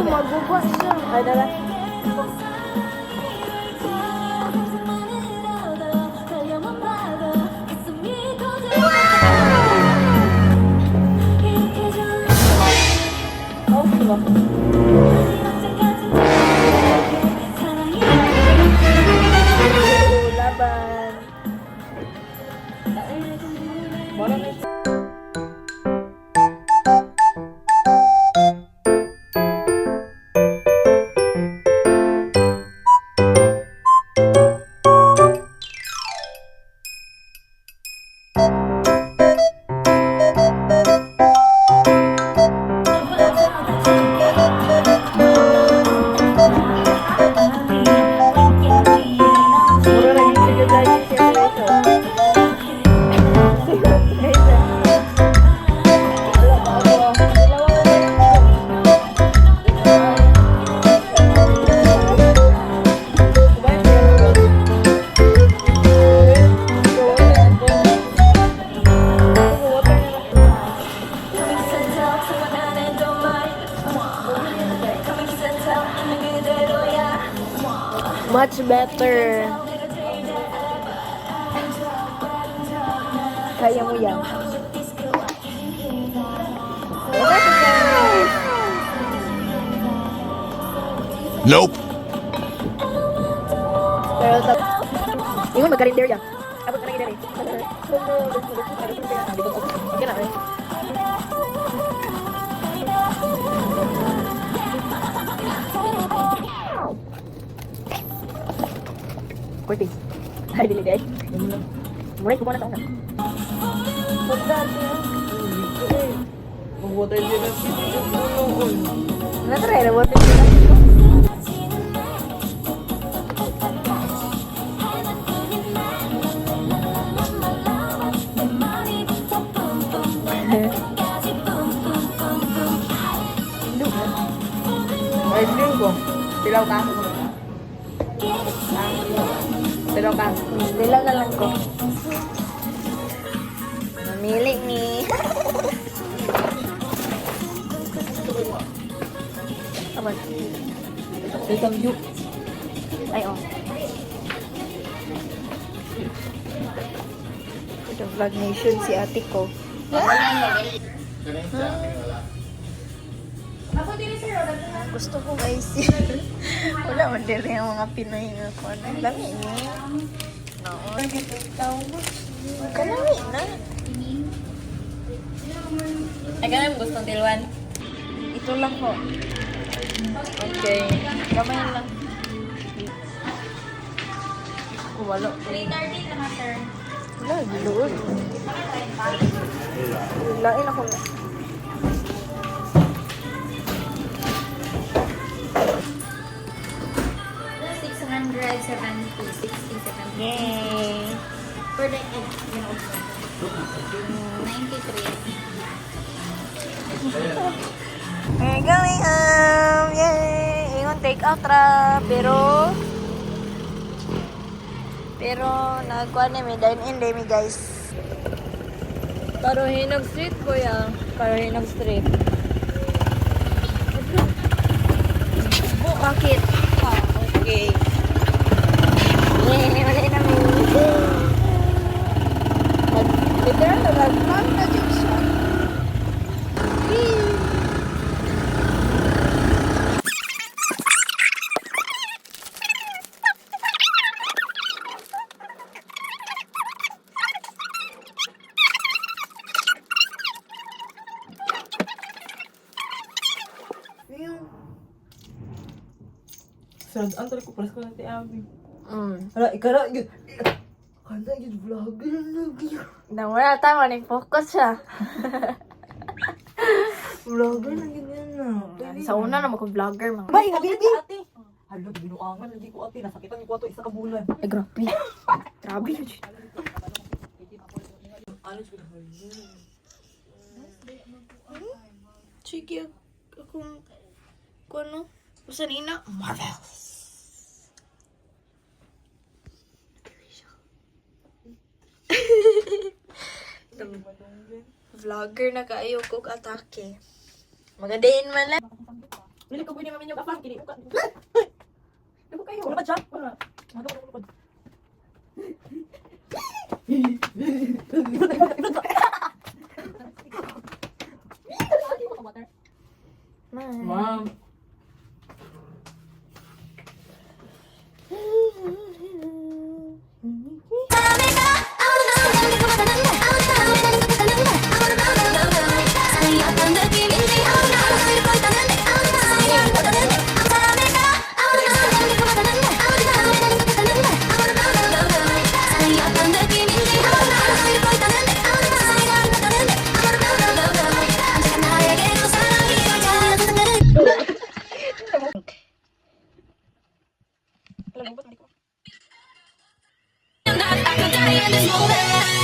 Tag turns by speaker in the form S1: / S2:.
S1: Magugwa siya. Ay, dala. Laban. Much better. Kaya mo yan.
S2: Nope.
S1: Pero ingon magkarinder yan. Abot ka na gidari. Okay na eh. Kurting. Ay, dili day. Mulai ko na taon na.
S3: Mag-water din na siya.
S1: Natry na water nila.
S3: Ay, dream ko. Silaw ka. Silaw ka.
S1: Dilaw na lang ko. Mamili ni. Aman.
S3: Itong yuk.
S1: Ay, oh. Ito, Vlog Nation si ate ko. Gusto ko guys. Wala man din yung mga Pinoy nga ko. Lami ni. Noon. Kalami na.
S4: Ay, ka na gustong tilwan?
S1: Ito lang ko.
S4: Okay.
S1: Gamay lang. Walo.
S4: 3:30 na nga, sir.
S1: Wala, giluod. Lain ako na. Yay!
S4: For the egg, you know, 93.
S1: We're going home! Yay! Ingon take out ra, pero nagkuhan namin, dine-in dami guys.
S4: Karohinog Street, kuya. Karohinog Street.
S1: Bakit?
S4: Okay.
S1: Yay! Wala namin.
S4: Literal na nag-vlog na dyan siya.
S3: Sarad, ang tali ko, paras ko natin abi.
S4: Hala, ikara, yun.
S3: Kanda, yun, vlogger lagi.
S1: Wala tayo, focus siya.
S3: Vlogger na ganyan na.
S1: Sa una na mag-vlogger mga.
S4: Bay, habibi.
S3: Hala, binuangan, hindi ko ate. Nasakitan ko ato isa ka bulan.
S1: Ay, grabe. Grabe na siya.
S3: Alis ko na hali.
S1: Sige, kung ano, basta nina, Marvels. Vlogger na kayo kog atake. Magadain man lang.
S3: Dili ko pwede mamin yung kapang, kini uka. Ano kayo? Wala ba dyan? Wala. Wala. Ma'am.
S5: I'm not like a daddy in this moment.